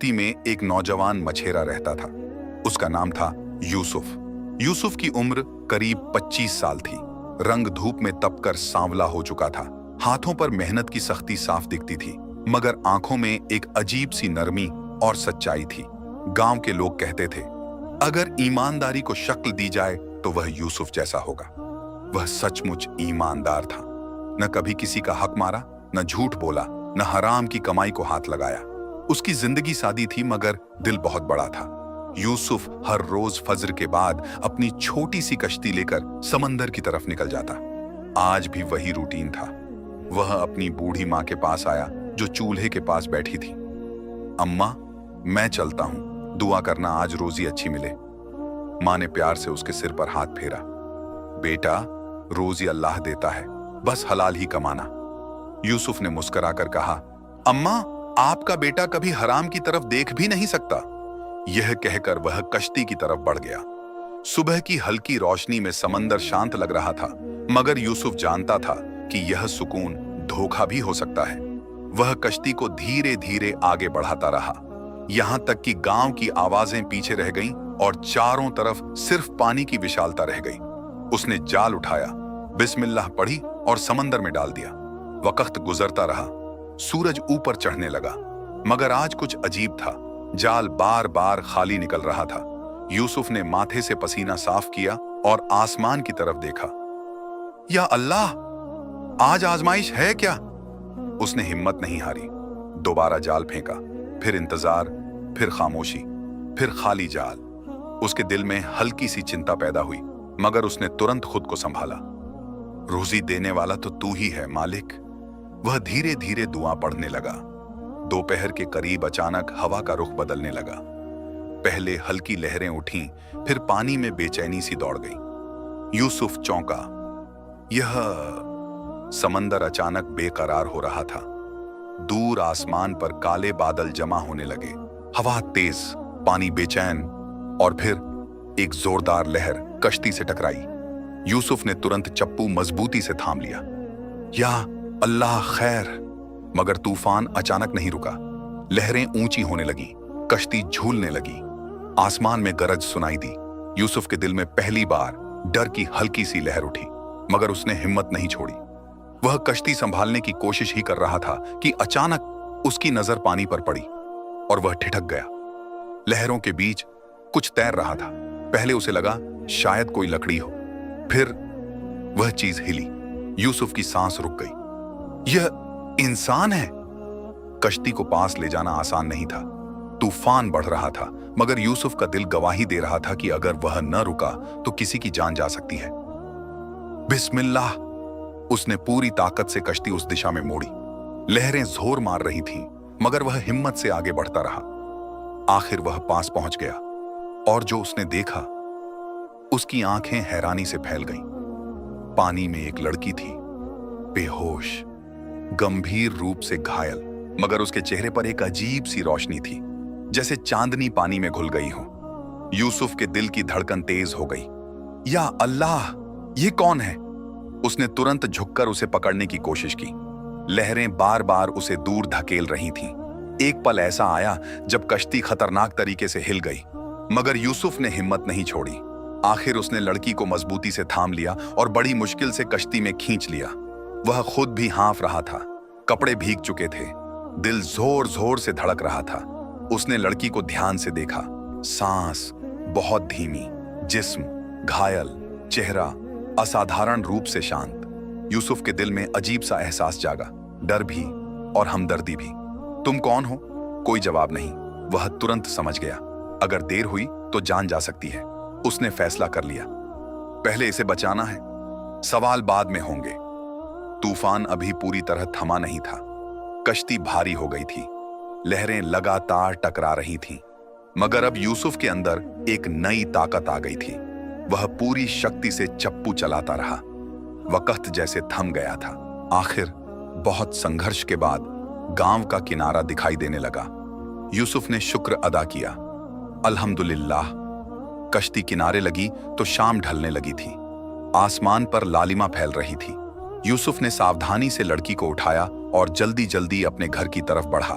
ती में एक नौजवान मछेरा रहता था। उसका नाम था यूसुफ। यूसुफ की उम्र करीब 25 साल थी। रंग धूप में तपकर सांवला हो चुका था। हाथों पर मेहनत की सख्ती साफ दिखती थी, मगर आंखों में एक अजीब सी नरमी और सच्चाई थी। गांव के लोग कहते थे, अगर ईमानदारी को शक्ल दी जाए तो वह यूसुफ जैसा होगा। वह सचमुच ईमानदार था। न कभी किसी का हक मारा, न झूठ बोला, न हराम की कमाई को हाथ लगाया। उसकी जिंदगी सादी थी, मगर दिल बहुत बड़ा था। यूसुफ हर रोज फज्र के बाद अपनी छोटी सी कश्ती लेकर समंदर की तरफ निकल जाता। आज भी वही रूटीन था। वह अपनी बूढ़ी माँ के पास आया, जो चूल्हे के पास बैठी थी। अम्मा, मैं चलता हूं, दुआ करना आज रोजी अच्छी मिले। माँ ने प्यार से उसके सिर पर हाथ फेरा। बेटा, रोजी अल्लाह देता है, बस हलाल ही कमाना। यूसुफ ने मुस्कुराकर कहा, अम्मा, आपका बेटा कभी हराम की तरफ देख भी नहीं सकता। यह कहकर वह कश्ती की तरफ बढ़ गया। सुबह की हल्की रोशनी में समंदर शांत लग रहा था, मगर यूसुफ जानता था कि यह सुकून धोखा भी हो सकता है। वह कश्ती को धीरे धीरे आगे बढ़ाता रहा, यहां तक कि गांव की आवाजें पीछे रह गईं और चारों तरफ सिर्फ पानी की विशालता रह गई। उसने जाल उठाया, बिस्मिल्लाह पढ़ी और समंदर में डाल दिया। वक्त गुजरता रहा, सूरज ऊपर चढ़ने लगा, मगर आज कुछ अजीब था। जाल बार बार खाली निकल रहा था। यूसुफ ने माथे से पसीना साफ किया और आसमान की तरफ देखा। या अल्लाह, आज आजमाइश है क्या? उसने हिम्मत नहीं हारी। दोबारा जाल फेंका, फिर इंतजार, फिर खामोशी, फिर खाली जाल। उसके दिल में हल्की सी चिंता पैदा हुई, मगर उसने तुरंत खुद को संभाला। रोजी देने वाला तो तू ही है मालिक। वह धीरे धीरे दुआ पढ़ने लगा। दोपहर के करीब अचानक हवा का रुख बदलने लगा। पहले हल्की लहरें उठीं, फिर पानी में बेचैनी सी दौड़ गई। यूसुफ चौंका। यह समंदर अचानक बेकरार हो रहा था। दूर आसमान पर काले बादल जमा होने लगे। हवा तेज, पानी बेचैन, और फिर एक जोरदार लहर कश्ती से टकराई। यूसुफ ने तुरंत चप्पू मजबूती से थाम लिया। या अल्लाह खैर! मगर तूफान अचानक नहीं रुका। लहरें ऊंची होने लगी, कश्ती झूलने लगी, आसमान में गरज सुनाई दी। यूसुफ के दिल में पहली बार डर की हल्की सी लहर उठी, मगर उसने हिम्मत नहीं छोड़ी। वह कश्ती संभालने की कोशिश ही कर रहा था कि अचानक उसकी नजर पानी पर पड़ी और वह ठिठक गया। लहरों के बीच कुछ तैर रहा था। पहले उसे लगा शायद कोई लकड़ी हो, फिर वह चीज हिली। यूसुफ की सांस रुक गई। यह इंसान है। कश्ती को पास ले जाना आसान नहीं था। तूफान बढ़ रहा था, मगर यूसुफ का दिल गवाही दे रहा था कि अगर वह न रुका तो किसी की जान जा सकती है। बिस्मिल्लाह! उसने पूरी ताकत से कश्ती उस दिशा में मोड़ी। लहरें जोर मार रही थीं, मगर वह हिम्मत से आगे बढ़ता रहा। आखिर वह पास पहुंच गया, और जो उसने देखा, उसकी आंखें हैरानी से फैल गईं। पानी में एक लड़की थी, बेहोश, गंभीर रूप से घायल, मगर उसके चेहरे पर एक अजीब सी रोशनी थी, जैसे चांदनी पानी में घुल गई हो। यूसुफ के दिल की धड़कन तेज हो गई। या अल्लाह, ये कौन है? उसने तुरंत झुककर उसे पकड़ने की कोशिश की। लहरें बार बार उसे दूर धकेल रही थीं। एक पल ऐसा आया जब कश्ती खतरनाक तरीके से हिल गई, मगर यूसुफ ने हिम्मत नहीं छोड़ी। आखिर उसने लड़की को मजबूती से थाम लिया और बड़ी मुश्किल से कश्ती में खींच लिया। वह खुद भी हाँफ रहा था, कपड़े भीग चुके थे, दिल जोर जोर से धड़क रहा था। उसने लड़की को ध्यान से देखा। सांस बहुत धीमी, जिस्म घायल, चेहरा असाधारण रूप से शांत। यूसुफ के दिल में अजीब सा एहसास जागा, डर भी और हमदर्दी भी। तुम कौन हो? कोई जवाब नहीं। वह तुरंत समझ गया, अगर देर हुई तो जान जा सकती है। उसने फैसला कर लिया, पहले इसे बचाना है, सवाल बाद में होंगे। तूफान अभी पूरी तरह थमा नहीं था। कश्ती भारी हो गई थी, लहरें लगातार टकरा रही थीं, मगर अब यूसुफ के अंदर एक नई ताकत आ गई थी। वह पूरी शक्ति से चप्पू चलाता रहा। वक्त जैसे थम गया था। आखिर बहुत संघर्ष के बाद गांव का किनारा दिखाई देने लगा। यूसुफ ने शुक्र अदा किया। अल्हम्दुलिल्लाह। कश्ती किनारे लगी तो शाम ढलने लगी थी। आसमान पर लालिमा फैल रही थी। यूसुफ ने सावधानी से लड़की को उठाया और जल्दी जल्दी अपने घर की तरफ बढ़ा।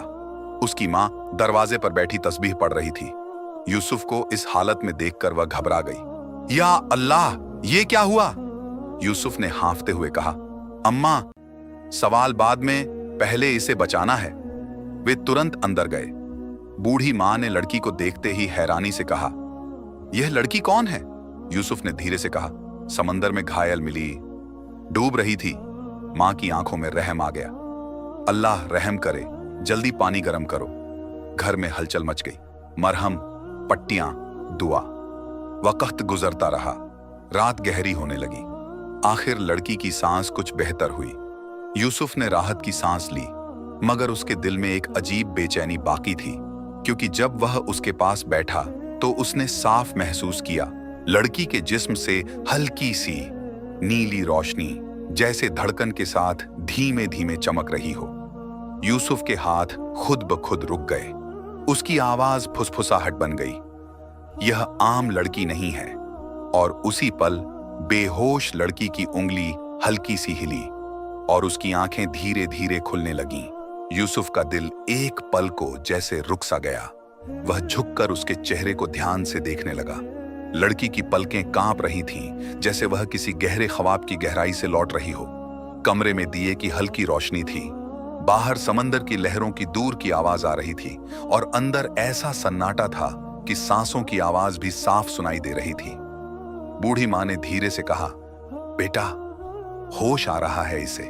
उसकी माँ दरवाजे पर बैठी तस्बीह पढ़ रही थी। यूसुफ को इस हालत में देखकर वह घबरा गई। या अल्लाह, ये क्या हुआ? यूसुफ ने हांफते हुए कहा, अम्मा, सवाल बाद में, पहले इसे बचाना है। वे तुरंत अंदर गए। बूढ़ी माँ ने लड़की को देखते ही हैरानी से कहा, यह लड़की कौन है? यूसुफ ने धीरे से कहा, समंदर में घायल मिली, डूब रही थी। माँ की आंखों में रहम आ गया। अल्लाह रहम करे, जल्दी पानी गर्म करो। घर में हलचल मच गई। मरहम, पट्टियां, दुआ। वक्त गुजरता रहा। रात गहरी होने लगी। आखिर लड़की की सांस कुछ बेहतर हुई। यूसुफ ने राहत की सांस ली, मगर उसके दिल में एक अजीब बेचैनी बाकी थी, क्योंकि जब वह उसके पास बैठा तो उसने साफ महसूस किया लड़की के जिस्म से हल्की सी नीली रोशनी जैसे धड़कन के साथ धीमे धीमे चमक रही हो। यूसुफ के हाथ खुद ब खुद रुक गए। उसकी आवाज फुसफुसाहट बन गई। यह आम लड़की नहीं है। और उसी पल बेहोश लड़की की उंगली हल्की सी हिली और उसकी आंखें धीरे धीरे खुलने लगीं। यूसुफ का दिल एक पल को जैसे रुक सा गया। वह झुककर उसके चेहरे को ध्यान से देखने लगा। लड़की की पलकें कांप रही थीं, जैसे वह किसी गहरे ख्वाब की गहराई से लौट रही हो। कमरे में दिए की हल्की रोशनी थी। बाहर समंदर की लहरों की दूर की आवाज आ रही थी और अंदर ऐसा सन्नाटा था कि सांसों की आवाज भी साफ सुनाई दे रही थी। बूढ़ी माँ ने धीरे से कहा, बेटा, होश आ रहा है इसे।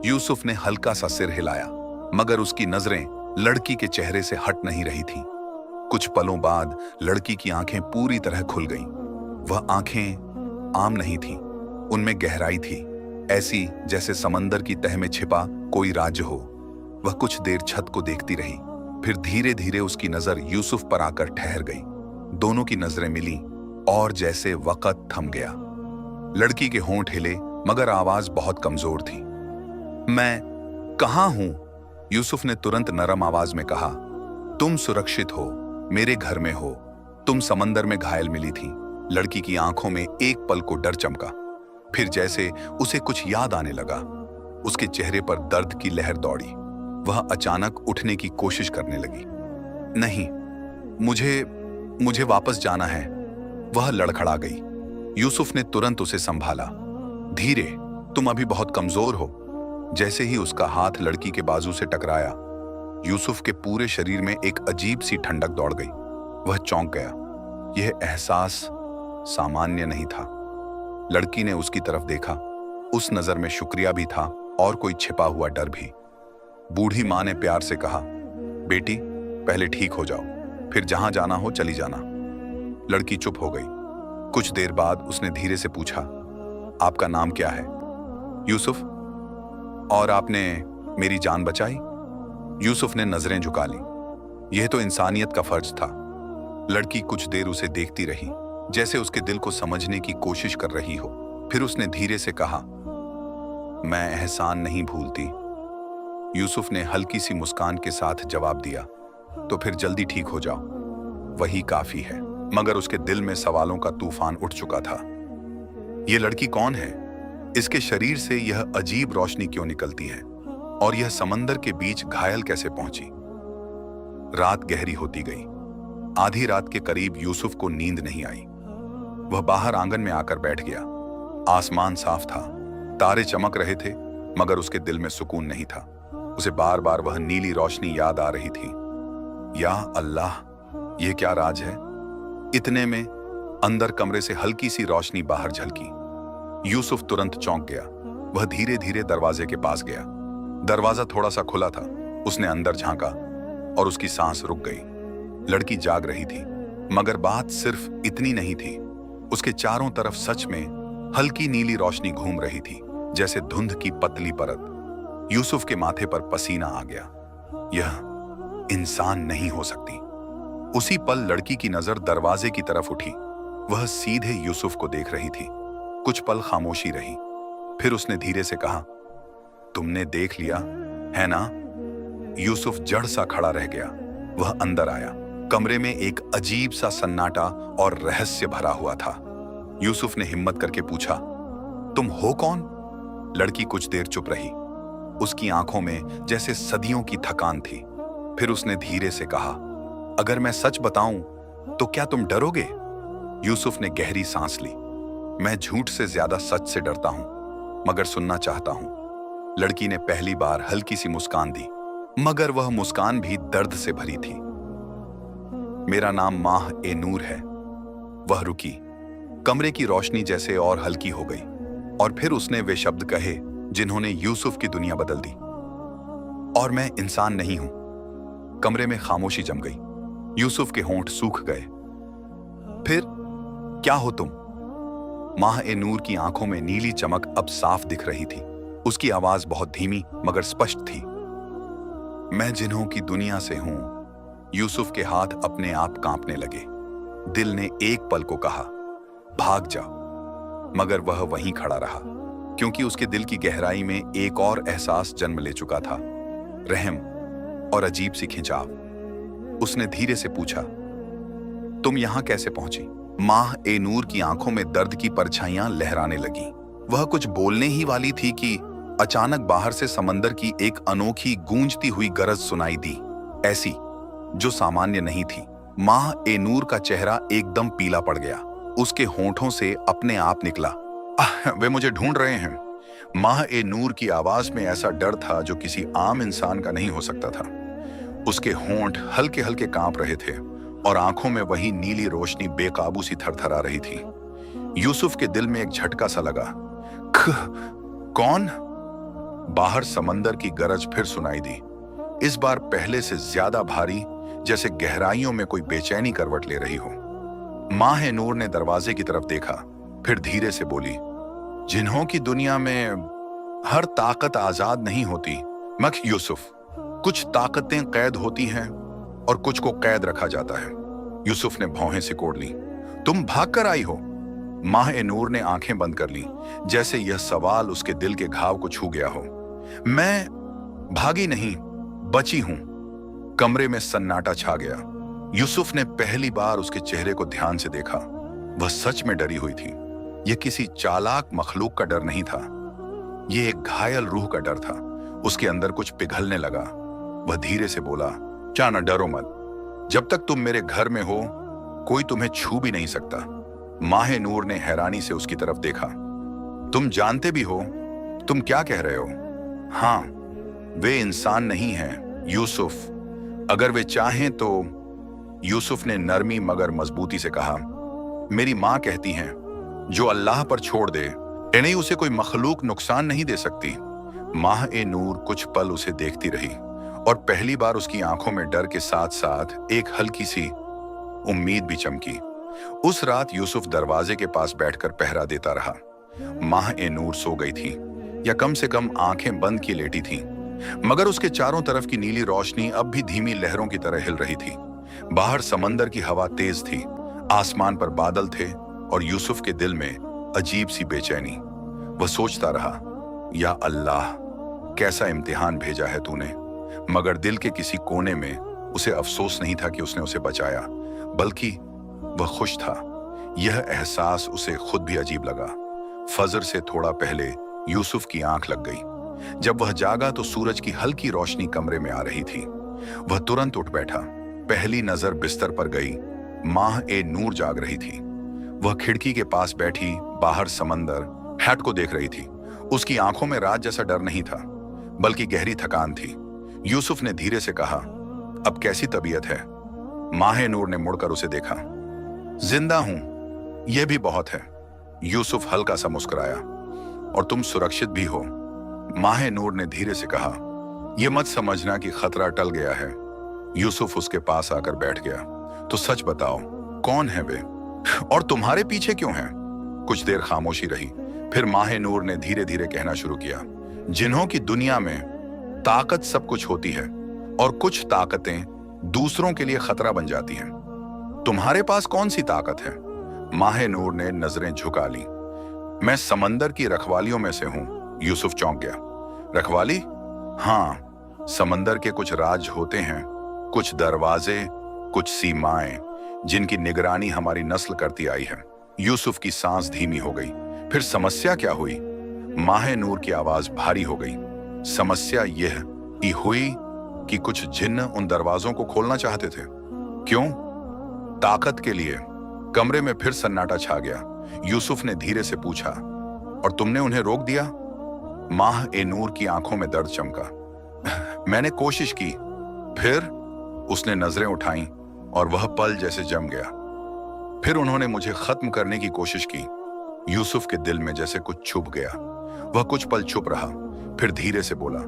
यूसुफ ने हल्का सा सिर हिलाया, मगर उसकी नजरें लड़की के चेहरे से हट नहीं रही थीं। कुछ पलों बाद लड़की की आंखें पूरी तरह खुल गईं। वह आंखें आम नहीं थीं, उनमें गहराई थी, ऐसी जैसे समंदर की तह में छिपा कोई राज्य हो। वह कुछ देर छत को देखती रही, फिर धीरे धीरे उसकी नजर यूसुफ पर आकर ठहर गई। दोनों की नजरें मिली और जैसे वक्त थम गया। लड़की के होंठ हिले, मगर आवाज बहुत कमजोर थी। मैं कहाँ हूं? यूसुफ ने तुरंत नरम आवाज में कहा, तुम सुरक्षित हो, मेरे घर में हो। तुम समंदर में घायल मिली थी। लड़की की आंखों में एक पल को डर चमका, फिर जैसे उसे कुछ याद आने लगा। उसके चेहरे पर दर्द की लहर दौड़ी। वह अचानक उठने की कोशिश करने लगी। नहीं, मुझे वापस जाना है। वह लड़खड़ा गई। यूसुफ ने तुरंत उसे संभाला। धीरे, तुम अभी बहुत कमजोर हो। जैसे ही उसका हाथ लड़की के बाजू से टकराया, यूसुफ के पूरे शरीर में एक अजीब सी ठंडक दौड़ गई। वह चौंक गया। यह एहसास सामान्य नहीं था। लड़की ने उसकी तरफ देखा। उस नजर में शुक्रिया भी था और कोई छिपा हुआ डर भी। बूढ़ी माँ ने प्यार से कहा, बेटी, पहले ठीक हो जाओ, फिर जहां जाना हो चली जाना। लड़की चुप हो गई। कुछ देर बाद उसने धीरे से पूछा, आपका नाम क्या है? यूसुफ। और आपने मेरी जान बचाई? यूसुफ ने नजरें झुका ली। यह तो इंसानियत का फर्ज था। लड़की कुछ देर उसे देखती रही, जैसे उसके दिल को समझने की कोशिश कर रही हो। फिर उसने धीरे से कहा, मैं एहसान नहीं भूलती। यूसुफ ने हल्की सी मुस्कान के साथ जवाब दिया, तो फिर जल्दी ठीक हो जाओ, वही काफी है। मगर उसके दिल में सवालों का तूफान उठ चुका था। यह लड़की कौन है? इसके शरीर से यह अजीब रोशनी क्यों निकलती है? और यह समंदर के बीच घायल कैसे पहुंची? रात गहरी होती गई। आधी रात के करीब यूसुफ को नींद नहीं आई। वह बाहर आंगन में आकर बैठ गया। आसमान साफ था, तारे चमक रहे थे, मगर उसके दिल में सुकून नहीं था। उसे बार बार वह नीली रोशनी याद आ रही थी। या अल्लाह, यह क्या राज है? इतने में अंदर कमरे से हल्की सी रोशनी बाहर झलकी। यूसुफ तुरंत चौंक गया। वह धीरे धीरे दरवाजे के पास गया। दरवाजा थोड़ा सा खुला था। उसने अंदर झांका और उसकी सांस रुक गई। लड़की जाग रही थी, मगर बात सिर्फ इतनी नहीं थी। उसके चारों तरफ सच में हल्की नीली रोशनी घूम रही थी, जैसे धुंध की पतली परत। यूसुफ के माथे पर पसीना आ गया। यह इंसान नहीं हो सकती। उसी पल लड़की की नजर दरवाजे की तरफ उठी। वह सीधे यूसुफ को देख रही थी। कुछ पल खामोशी रही, फिर उसने धीरे से कहा, तुमने देख लिया है ना? यूसुफ जड़ सा खड़ा रह गया। वह अंदर आया। कमरे में एक अजीब सा सन्नाटा और रहस्य भरा हुआ था। यूसुफ ने हिम्मत करके पूछा, तुम हो कौन? लड़की कुछ देर चुप रही। उसकी आंखों में जैसे सदियों की थकान थी। फिर उसने धीरे से कहा, अगर मैं सच बताऊं तो क्या तुम डरोगे? यूसुफ ने गहरी सांस ली। मैं झूठ से ज्यादा सच से डरता हूं, मगर सुनना चाहता हूं। लड़की ने पहली बार हल्की सी मुस्कान दी, मगर वह मुस्कान भी दर्द से भरी थी। मेरा नाम माह-ए-नूर है। वह रुकी, कमरे की रोशनी जैसे और हल्की हो गई, और फिर उसने वे शब्द कहे जिन्होंने यूसुफ की दुनिया बदल दी। और मैं इंसान नहीं हूं। कमरे में खामोशी जम गई। यूसुफ के होंठ सूख गए। फिर क्या हो तुम? माह-ए-नूर की आंखों में नीली चमक अब साफ दिख रही थी। उसकी आवाज बहुत धीमी मगर स्पष्ट थी। मैं जिन्हों की दुनिया से हूं। यूसुफ के हाथ अपने आप कांपने लगे। दिल ने एक पल को कहा, भाग जा, मगर वह वहीं खड़ा रहा, क्योंकि उसके दिल की गहराई में एक और एहसास जन्म ले चुका था, रहम और अजीब सी खिंचाव। उसने धीरे से पूछा, तुम यहां कैसे पहुंची? माह-ए-नूर की आंखों में दर्द की परछाइयां लहराने लगी। वह कुछ बोलने ही वाली थी कि अचानक बाहर से समंदर की एक अनोखी गूंजती हुई गरज सुनाई दी, ऐसी जो सामान्य नहीं थी। माह-ए-नूर का चेहरा एकदम पीला पड़ गया। उसके होंठों से अपने आप निकला, वे मुझे ढूंढ रहे हैं। माह-ए-नूर की आवाज में ऐसा डर था जो किसी आम इंसान का नहीं हो सकता था। उसके होंठ हल्के हल्के कांप रहे थे और आंखों में वही नीली रोशनी बेकाबू सी थरथरा रही थी। यूसुफ के दिल में एक झटका सा लगा। कौन? बाहर समंदर की गरज फिर सुनाई दी, इस बार पहले से ज्यादा भारी, जैसे गहराइयों में कोई बेचैनी करवट ले रही हो। माह-ए-नूर ने दरवाजे की तरफ देखा, फिर धीरे से बोली, जिन्हों की दुनिया में हर ताकत आजाद नहीं होती। मख यूसुफ, कुछ ताकतें कैद होती हैं और कुछ को कैद रखा जाता है। यूसुफ ने भौहें सिकोड़ ली। तुम भाग कर आई हो? माह-ए-नूर ने आंखें बंद कर ली, जैसे यह सवाल उसके दिल के घाव को छू गया हो। मैं भागी नहीं, बची हूं। कमरे में सन्नाटा छा गया। यूसुफ ने पहली बार उसके चेहरे को ध्यान से देखा। वह सच में डरी हुई थी। यह किसी चालाक मखलूक का डर नहीं था, यह एक घायल रूह का डर था। उसके अंदर कुछ पिघलने लगा। वह धीरे से बोला, जाना, डरो मत। जब तक तुम मेरे घर में हो, कोई तुम्हें छू भी नहीं सकता। माह-ए-नूर ने हैरानी से उसकी तरफ देखा। तुम जानते भी हो? तुम क्या कह रहे हो? हाँ, वे इंसान नहीं हैं, यूसुफ। अगर वे चाहें तो। यूसुफ ने नरमी मगर मजबूती से कहा, मेरी माँ कहती हैं, जो अल्लाह पर छोड़ दे, इन्हें उसे कोई मखलूक नुकसान नहीं दे सकती। माह-ए-नूर कुछ पल उसे देखती रही, और पहली बार उसकी आंखों में डर के साथ साथ एक हल्की सी उम्मीद भी चमकी। उस रात यूसुफ दरवाजे के पास बैठकर पहरा देता रहा। माह-ए-नूर सो गई थी, या कम से कम आंखें बंद की लेटी थी, मगर उसके चारों तरफ की नीली रोशनी अब भी धीमी लहरों की तरह हिल रही थी। बाहर समंदर की हवा तेज थी, आसमान पर बादल थे, और यूसुफ के दिल में अजीब सी बेचैनी। वह सोचता रहा, या अल्लाह, कैसा इम्तिहान भेजा है तूने। मगर दिल के किसी कोने में उसे अफसोस नहीं था कि उसने उसे बचाया, बल्कि वह खुश था। यह एहसास उसे खुद भी अजीब लगा। फजर से थोड़ा पहले यूसुफ की आंख लग गई। जब वह जागा तो सूरज की हल्की रोशनी कमरे में आ रही थी। वह तुरंत उठ बैठा। पहली नजर बिस्तर पर गई। माह-ए-नूर जाग रही थी। वह खिड़की के पास बैठी बाहर समंदर हैट को देख रही थी। उसकी आंखों में रात जैसा डर नहीं था, बल्कि गहरी थकान थी। यूसुफ ने धीरे से कहा, अब कैसी तबीयत है? माह-ए-नूर ने मुड़कर उसे देखा। जिंदा हूं, यह भी बहुत है। यूसुफ हल्का सा मुस्कुराया। और तुम सुरक्षित भी हो। माह-ए-नूर ने धीरे से कहा, यह मत समझना कि खतरा टल गया है। यूसुफ उसके पास आकर बैठ गया। तो सच बताओ, कौन है वे, और तुम्हारे पीछे क्यों हैं? कुछ देर खामोशी रही। फिर माह-ए-नूर ने धीरे धीरे कहना शुरू किया, जिन्हों की दुनिया में ताकत सब कुछ होती है, और कुछ ताकतें दूसरों के लिए खतरा बन जाती हैं। तुम्हारे पास कौन सी ताकत है? माह-ए-नूर ने नजरें झुका ली। मैं समंदर की रखवालियों में से हूं। यूसुफ चौंक गया। रखवाली? हाँ, समंदर के कुछ राज होते हैं, कुछ दरवाजे, कुछ सीमाएं, जिनकी निगरानी हमारी नस्ल करती आई है। यूसुफ की सांस धीमी हो गई। फिर समस्या क्या हुई? माह-ए-नूर की आवाज भारी हो गई। समस्या यह ही हुई कि कुछ जिन्न उन दरवाजों को खोलना चाहते थे। क्यों? ताकत के लिए। कमरे में फिर सन्नाटा छा गया। यूसुफ ने धीरे से पूछा, और तुमने उन्हें रोक दिया? माह ए नूर की आंखों में दर्द चमका। मैंने कोशिश की। फिर? उसने नजरें उठाईं और वह पल जैसे जम गया। फिर उन्होंने मुझे खत्म करने की कोशिश की। यूसुफ के दिल में जैसे कुछ छुप गया। वह कुछ पल चुप रहा, फिर धीरे से बोला,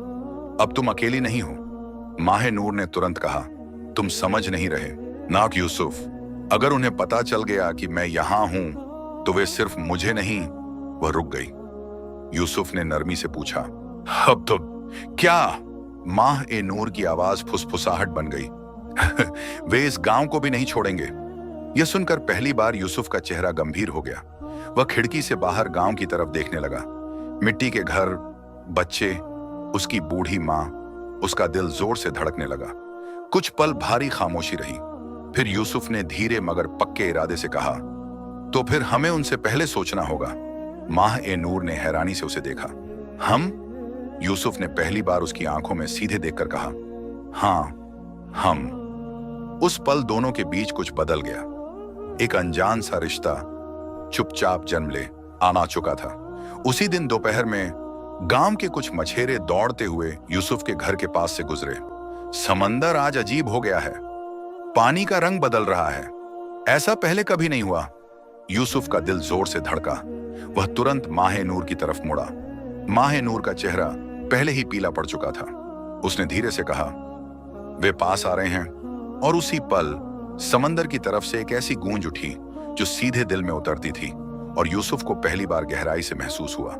अब तुम अकेली नहीं हो। माह नूर ने तुरंत कहा, तुम समझ नहीं रहे। नाक यूसुफ, अगर उन्हें पता चल गया कि मैं यहां हूं तो वे सिर्फ मुझे नहीं। वह रुक गई। यूसुफ ने नरमी से पूछा, अब तो क्या? माह ए नूर की आवाज फुसफुसाहट बन गई। वे इस गांव को भी नहीं छोड़ेंगे। यह सुनकर पहली बार यूसुफ का चेहरा गंभीर हो गया। वह खिड़की से बाहर गांव की तरफ देखने लगा। मिट्टी के घर, बच्चे, उसकी बूढ़ी मां। उसका दिल जोर से धड़कने लगा। कुछ पल भारी खामोशी रही। फिर यूसुफ ने धीरे मगर पक्के इरादे से कहा, तो फिर हमें उनसे पहले सोचना होगा। माह ए नूर ने हैरानी से उसे देखा। हम? यूसुफ ने पहली बार उसकी आंखों में सीधे देखकर कहा, हां, हम। उस पल दोनों के बीच कुछ बदल गया। एक अनजान सा रिश्ता चुपचाप जन्म ले आना चुका था। उसी दिन दोपहर में गांव के कुछ मछेरे दौड़ते हुए यूसुफ के घर के पास से गुजरे। समंदर आज अजीब हो गया है। पानी का रंग बदल रहा है। ऐसा पहले कभी नहीं हुआ। यूसुफ का दिल जोर से धड़का। वह तुरंत माह नूर की तरफ मुड़ा। माह नूर का चेहरा पहले ही पीला पड़ चुका था। उसने धीरे से कहा, वे पास आ रहे हैं। और उसी पल समंदर की तरफ से एक ऐसी गूंज उठी जो सीधे दिल में उतरती थी और यूसुफ को पहली बार गहराई से महसूस हुआ।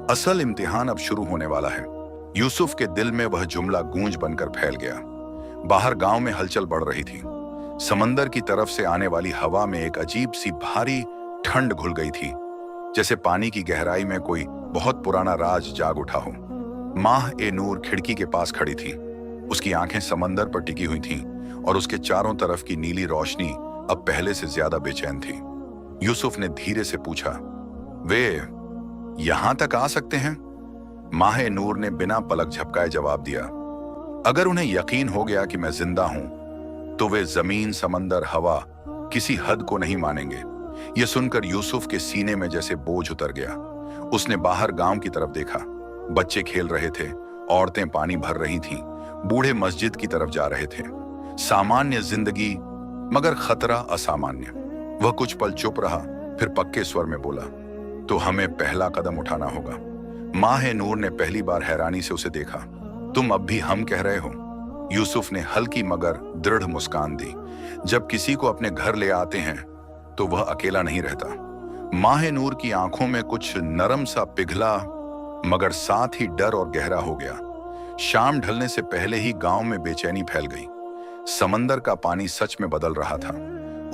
असल इम्तिहान अब शुरू होने वाला है। यूसुफ के दिल में वह जुमला गूंज बनकर फैल गया। बाहर गांव में हलचल बढ़ रही थी। समंदर की तरफ से आने वाली हवा में एक अजीब सी भारी ठंड घुल गई थी, जैसे पानी की गहराई में कोई बहुत पुराना राज जाग उठा हो। माह ए नूर खिड़की के पास खड़ी थी। उसकी आंखें समंदर पर टिकी हुई थीं और उसके चारों तरफ की नीली रोशनी अब पहले से ज्यादा बेचैन थी। यूसुफ ने धीरे से पूछा, वे यहां तक आ सकते हैं? माह नूर ने बिना पलक झपकाए जवाब दिया, अगर उन्हें यकीन हो गया कि मैं जिंदा हूं तो वे जमीन, समंदर, हवा किसी हद को नहीं मानेंगे। यह सुनकर यूसुफ के सीने में जैसे बोझ उतर गया। उसने बाहर गांव की तरफ देखा। बच्चे खेल रहे थे, औरतें पानी भर रही थीं, बूढ़े मस्जिद की तरफ जा रहे थे। सामान्य जिंदगी, मगर खतरा असामान्य। वह कुछ पल चुप रहा, फिर पक्के स्वर में बोला, तो हमें पहला कदम उठाना होगा। माह नूर ने पहली बार हैरानी से उसे देखा। तुम अब भी हम कह रहे हो? यूसुफ ने हल्की मगर दृढ़ मुस्कान दी। जब किसी को अपने घर ले आते हैं तो वह अकेला नहीं रहता। माह नूर की आंखों में कुछ नरम सा पिघला, मगर साथ ही डर और गहरा हो गया। शाम ढलने से पहले ही गांव में बेचैनी फैल गई। समंदर का पानी सच में बदल रहा था।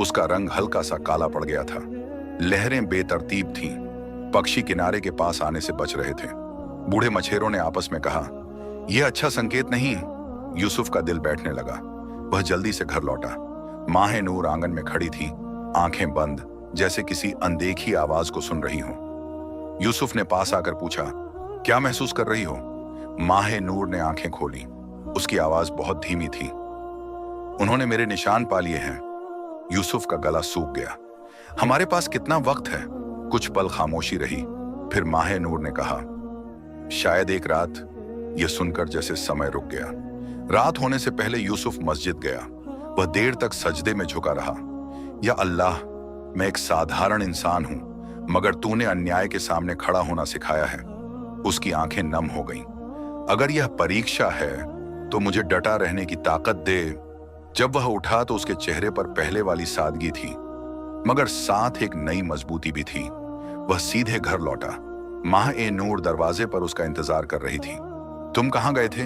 उसका रंग हल्का सा काला पड़ गया था। लहरें बेतरतीब थीं। पक्षी किनारे के पास आने से बच रहे थे। बूढ़े मछेरों ने आपस में कहा, यह अच्छा संकेत नहीं। यूसुफ का दिल बैठने लगा। वह जल्दी से घर लौटा। माह नूर आंगन में खड़ी थी, आंखें बंद, जैसे किसी अनदेखी आवाज को सुन रही हो। यूसुफ ने पास आकर पूछा, क्या महसूस कर रही हो? माह नूर ने आंखें खोली। उसकी आवाज बहुत धीमी थी, उन्होंने मेरे निशान पा लिए हैं। यूसुफ का गला सूख गया। हमारे पास कितना वक्त है? कुछ पल खामोशी रही, फिर माह नूर ने कहा, शायद एक रात। यह सुनकर जैसे समय रुक गया। रात होने से पहले यूसुफ मस्जिद गया। वह देर तक सजदे में झुका रहा। या अल्लाह, मैं एक साधारण इंसान हूं, मगर तूने अन्याय के सामने खड़ा होना सिखाया है। उसकी आंखें नम हो गईं। अगर यह परीक्षा है तो मुझे डटा रहने की ताकत दे। जब वह उठा तो उसके चेहरे पर पहले वाली सादगी थी, मगर साथ एक नई मजबूती भी थी। वह सीधे घर लौटा। माह ए नूर दरवाजे पर उसका इंतजार कर रही थी। तुम कहां गए थे?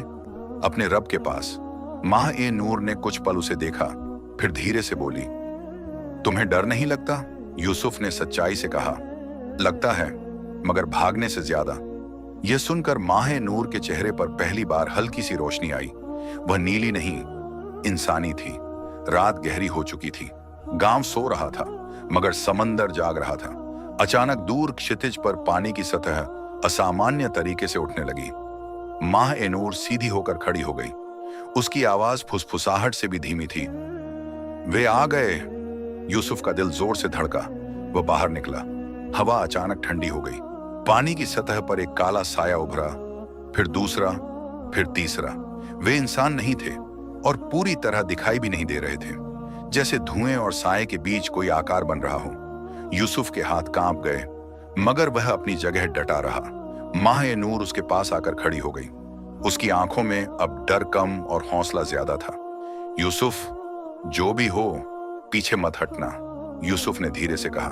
अपने रब के पास। माह ए नूर ने कुछ पल उसे देखा, फिर धीरे से बोली, तुम्हें डर नहीं लगता? यूसुफ ने सच्चाई से कहा, लगता है, मगर भागने से ज्यादा। यह सुनकर माह नूर के चेहरे पर पहली बार हल्की सी रोशनी आई। वह नीली नहीं, इंसानी थी। रात गहरी हो चुकी थी। गांव सो रहा था, मगर समंदर जाग रहा था। अचानक दूर क्षितिज पर पानी की सतह असामान्य तरीके से उठने लगी। माह ए नूर सीधी होकर खड़ी हो गई। उसकी आवाज फुसफुसाहट से भी धीमी थी। वे आ गए। यूसुफ का दिल जोर से धड़का। वह बाहर निकला। हवा अचानक ठंडी हो गई। पानी की सतह पर एक काला साया उभरा, फिर दूसरा, फिर तीसरा। वे इंसान नहीं थे और पूरी तरह दिखाई भी नहीं दे रहे थे, जैसे धुएं और साए के बीच कोई आकार बन रहा हो। यूसुफ के हाथ कांप गए, मगर वह अपनी जगह डटा रहा। माह ए नूर उसके पास आकर खड़ी हो गई। उसकी आंखों में अब डर कम और हौसला ज्यादा था। यूसुफ, जो भी हो, पीछे मत हटना, यूसुफ ने धीरे से कहा।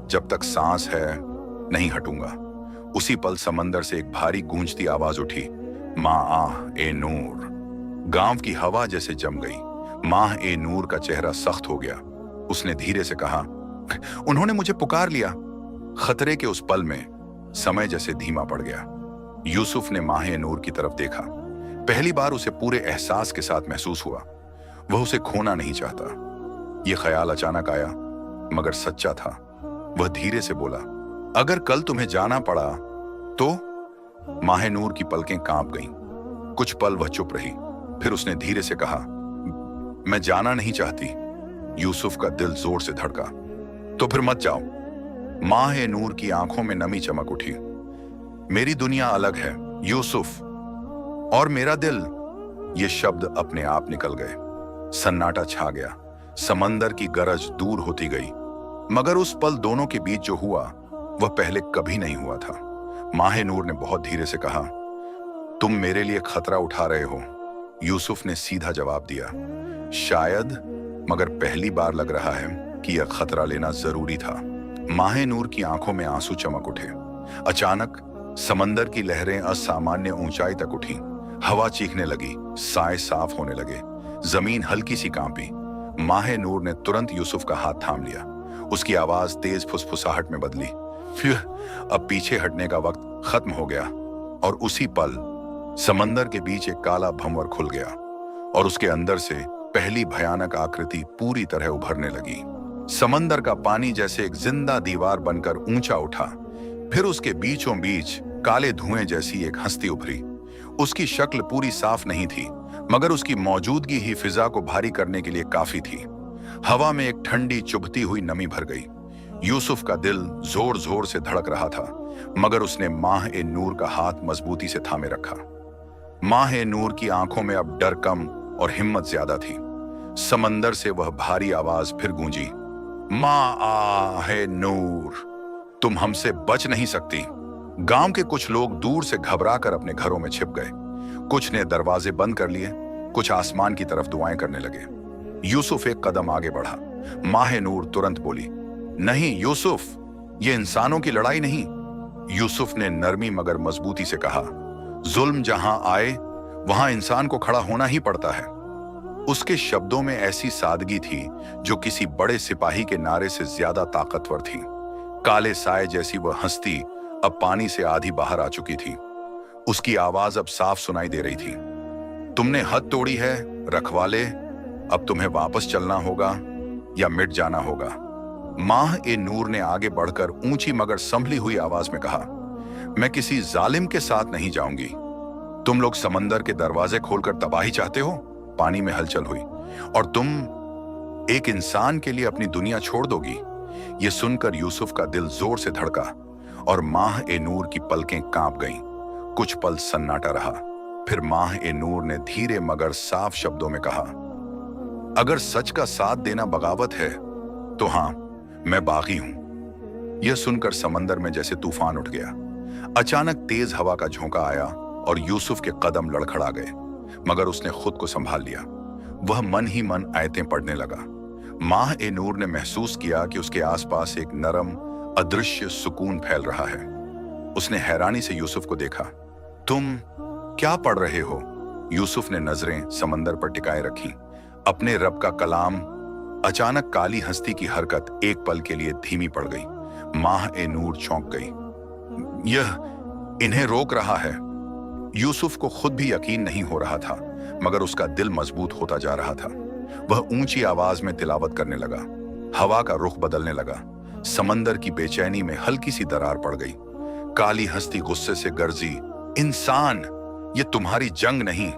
जब तक सांस है, नहीं हटूंगा। उसी पल समंदर से एक भारी गूंजती आवाज उठी, माह ए नूर। गांव की हवा जैसे जम गई। माह ए नूर का चेहरा सख्त हो गया। उसने धीरे से कहा, उन्होंने मुझे पुकार लिया। खतरे के उस पल में समय जैसे धीमा पड़ गया। यूसुफ ने माह ए नूर की तरफ देखा। पहली बार उसे पूरे एहसास के साथ महसूस हुआ। वह उसे खोना नहीं चाहता। यह ख्याल अचानक आया, मगर सच्चा था। वह धीरे से बोला, अगर कल तुम्हें जाना पड़ा तो? माह नूर की पलकें कांप गईं। कुछ पल वह चुप रही, फिर उसने धीरे से कहा, मैं जाना नहीं चाहती। यूसुफ का दिल जोर से धड़का। तो फिर मत जाओ। माह नूर की आंखों में नमी चमक उठी। मेरी दुनिया अलग है यूसुफ, और मेरा दिल। ये शब्द अपने आप निकल गए। सन्नाटा छा गया। समंदर की गरज दूर होती गई, मगर उस पल दोनों के बीच जो हुआ वह पहले कभी नहीं हुआ था। माह नूर ने बहुत धीरे से कहा, तुम मेरे लिए खतरा उठा रहे हो। यूसुफ ने सीधा जवाब दिया, शायद, मगर पहली बार लग रहा है कि यह खतरा लेना जरूरी था। माह नूर की आंखों में आंसू चमक उठे। अचानक समंदर की लहरें असामान्य ऊंचाई तक उठी। हवा चीखने लगी, साए साफ होने लगे, जमीन हल्की सी कांपी। माह नूर ने तुरंत यूसुफ का हाथ थाम लिया। उसकी आवाज तेज फुसफुसाहट में बदली, फिर अब पीछे हटने का वक्त खत्म हो गया। और उसी पल समंदर के बीच एक काला भंवर खुल गया और उसके अंदर से पहली भयानक आकृति पूरी तरह उभरने लगी। समंदर का पानी जैसे एक जिंदा दीवार बनकर ऊंचा उठा। फिर उसके बीचों बीच काले धुएं जैसी एक हस्ती उभरी। उसकी शक्ल पूरी साफ नहीं थी, मगर उसकी मौजूदगी ही फिजा को भारी करने के लिए काफी थी। हवा में एक ठंडी चुभती हुई नमी भर गई। यूसुफ का दिल जोर जोर से धड़क रहा था, मगर उसने माह ए नूर का हाथ मजबूती से थामे रखा। माह ए नूर की आंखों में अब डर कम और हिम्मत ज्यादा थी। समंदर से वह भारी आवाज फिर गूंजी, माह ए नूर, तुम हमसे बच नहीं सकती। गांव के कुछ लोग दूर से घबराकर अपने घरों में छिप गए। कुछ ने दरवाजे बंद कर लिए, कुछ आसमान की तरफ दुआएं करने लगे। यूसुफ एक कदम आगे बढ़ा। माह नूर तुरंत बोली, नहीं यूसुफ, ये इंसानों की लड़ाई नहीं। यूसुफ ने नरमी मगर मजबूती से कहा, जुल्म जहां आए वहां इंसान को खड़ा होना ही पड़ता है। उसके शब्दों में ऐसी सादगी थी जो किसी बड़े सिपाही के नारे से ज्यादा ताकतवर थी। काले साए जैसी वह हस्ती अब पानी से आधी बाहर आ चुकी थी। उसकी आवाज अब साफ सुनाई दे रही थी, तुमने हद तोड़ी है रखवाले, अब तुम्हें वापस चलना होगा या मिट जाना होगा। माह ए नूर ने आगे बढ़कर ऊंची मगर संभली हुई आवाज में कहा, मैं किसी जालिम के साथ नहीं जाऊंगी। तुम लोग समंदर के दरवाजे खोलकर तबाही चाहते हो? पानी में हलचल हुई। और तुम एक इंसान के लिए अपनी दुनिया छोड़ दोगी? यह सुनकर यूसुफ का दिल जोर से धड़का और माह ए नूर की पलकें कांप गईं। कुछ पल सन्नाटा रहा, फिर माह ए नूर ने धीरे मगर साफ शब्दों में कहा, अगर सच का साथ देना बगावत है तो हां, मैं बागी हूं। यह सुनकर समंदर में जैसे तूफान उठ गया। अचानक तेज हवा का झोंका आया और यूसुफ के कदम लड़खड़ा गए, मगर उसने खुद को संभाल लिया। वह मन ही मन आयतें पढ़ने लगा। माह ए नूर ने महसूस किया कि उसके आसपास एक नरम अदृश्य सुकून फैल रहा है। उसने हैरानी से यूसुफ को देखा। तुम क्या पढ़ रहे हो? यूसुफ ने नजरें समंदर पर टिकाए रखी। अपने रब का कलाम। अचानक काली हस्ती की हरकत एक पल के लिए धीमी पड़ गई। माह ए नूर चौंक गई। यह इन्हें रोक रहा है। यूसुफ को खुद भी यकीन नहीं हो रहा था, मगर उसका दिल मजबूत होता जा रहा था। वह ऊंची आवाज में तिलावत करने लगा। हवा का रुख बदलने लगा। समंदर की बेचैनी में हल्की सी दरार पड़ गई। काली हस्ती गुस्से से गरजी, इंसान, ये तुम्हारी जंग नहीं।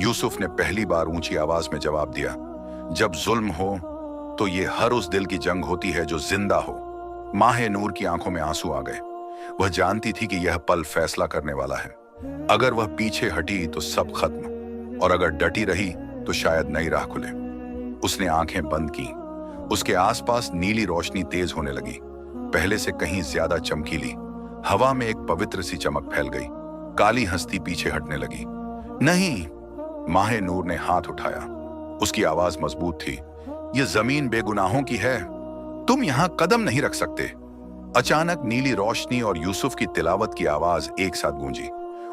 यूसुफ ने पहली बार ऊंची आवाज में जवाब दिया, जब जुल्म हो तो ये हर उस दिल की जंग होती है जो जिंदा हो। माह नूर की आंखों में आंसू आ गए। वह जानती थी कि यह पल फैसला करने वाला है। अगर वह पीछे हटी तो सब खत्म, और अगर डटी रही तो शायद नई राह खुले। उसने आंखें बंद की। उसके आसपास नीली रोशनी तेज होने लगी, पहले से कहीं ज्यादा चमकीली। हवा में एक पवित्र सी चमक फैल गई। काली हस्ती पीछे हटने लगी। नहीं, माह नूर ने हाथ उठाया। उसकी आवाज मजबूत थी। यह जमीन बेगुनाहों की है, तुम यहां कदम नहीं रख सकते। अचानक नीली रोशनी और यूसुफ की तिलावत की आवाज एक साथ गूंजी,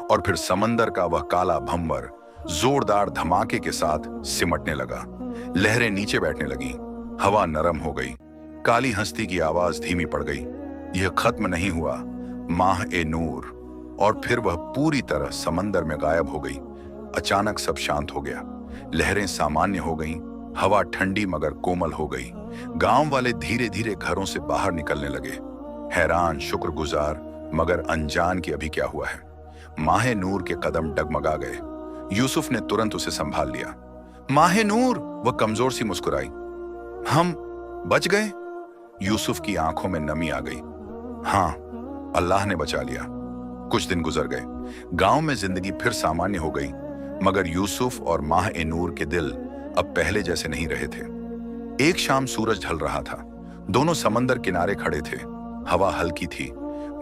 और फिर समंदर का वह काला भंवर जोरदार धमाके के साथ सिमटने लगा। लहरें नीचे बैठने लगीं, हवा नरम हो गई। काली हस्ती की आवाज धीमी पड़ गई। यह खत्म नहीं हुआ, माह ए नूर। और फिर वह पूरी तरह समंदर में गायब हो गई। अचानक सब शांत हो गया। लहरें सामान्य हो गईं, हवा ठंडी मगर कोमल हो गई। गांव वाले धीरे धीरे घरों से बाहर निकलने लगे, हैरान, शुक्रगुजार, मगर अनजान कि अभी क्या हुआ है। माह नूर के कदम डगमगा गए। यूसुफ ने तुरंत उसे संभाल लिया। माह नूर, वह कमजोर सी मुस्कुराई। हम बच गए? यूसुफ की आंखों में नमी आ गई। हाँ, अल्लाह ने बचा लिया। कुछ दिन गुजर गए। गांव में जिंदगी फिर सामान्य हो गई, मगर यूसुफ और माह ए नूर के दिल अब पहले जैसे नहीं रहे थे। एक शाम सूरज ढल रहा था। दोनों समंदर किनारे खड़े थे। हवा हल्की थी।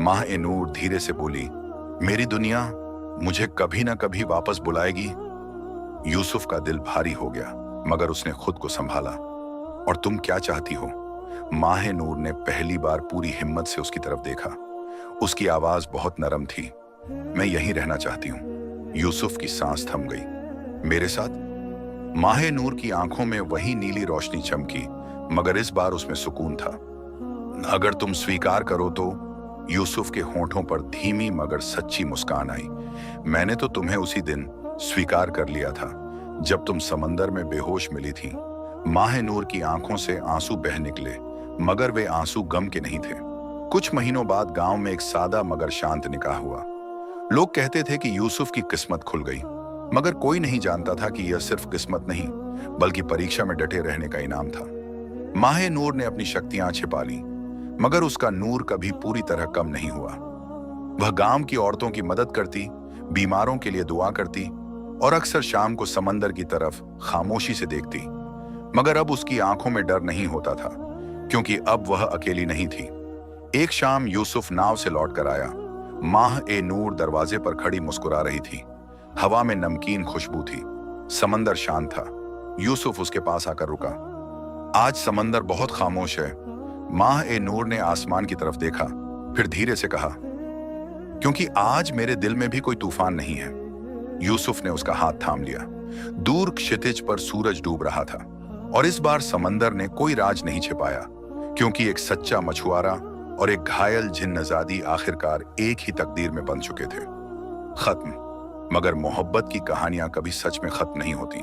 माह ए नूर धीरे से बोली, मेरी दुनिया मुझे कभी ना कभी वापस बुलाएगी। यूसुफ का दिल भारी हो गया, मगर उसने खुद को संभाला। और तुम क्या चाहती हो? माह नूर ने पहली बार पूरी हिम्मत से उसकी तरफ देखा। उसकी आवाज बहुत नरम थी। मैं यहीं रहना चाहती हूँ। यूसुफ की सांस थम गई। मेरे साथ? माह नूर की आंखों में वही नीली रोशनी चमकी, मगर इस बार उसमें सुकून था। अगर तुम स्वीकार करो तो। यूसुफ के होंठों पर धीमी मगर सच्ची मुस्कान आई। मैंने तो तुम्हें उसी दिन स्वीकार कर लिया था, जब तुम समंदर में बेहोश मिली थी। माह नूर की आंखों से आंसू बह निकले, मगर वे आंसू गम के नहीं थे। कुछ महीनों बाद गांव में एक सादा मगर शांत निकाह हुआ। लोग कहते थे कि यूसुफ की किस्मत खुल गई, मगर कोई नहीं जानता था कि यह सिर्फ किस्मत नहीं, बल्कि परीक्षा में डटे रहने का इनाम था। माह नूर ने अपनी शक्तियां छिपा ली, मगर उसका नूर कभी पूरी तरह कम नहीं हुआ। वह गांव की औरतों की मदद करती, बीमारों के लिए दुआ करती, और अक्सर शाम को समंदर की तरफ खामोशी से देखती। मगर अब उसकी आंखों में डर नहीं होता था, क्योंकि अब वह अकेली नहीं थी। एक शाम यूसुफ नाव से लौट कर आया। माह ए नूर दरवाजे पर खड़ी मुस्कुरा रही थी। हवा में नमकीन खुशबू थी। समंदर शांत था। यूसुफ उसके पास आकर रुका। आज समंदर बहुत खामोश है। माह ए नूर ने आसमान की तरफ देखा, फिर धीरे से कहा, क्योंकि आज मेरे दिल में भी कोई तूफान नहीं है। यूसुफ ने उसका हाथ थाम लिया। दूर क्षितिज पर सूरज डूब रहा था, और इस बार समंदर ने कोई राज नहीं छिपाया, क्योंकि एक सच्चा मछुआरा और एक घायल जिन्नजादी आखिरकार एक ही तकदीर में बंध चुके थे। खत्म। मगर मोहब्बत की कहानियां कभी सच में खत्म नहीं होती।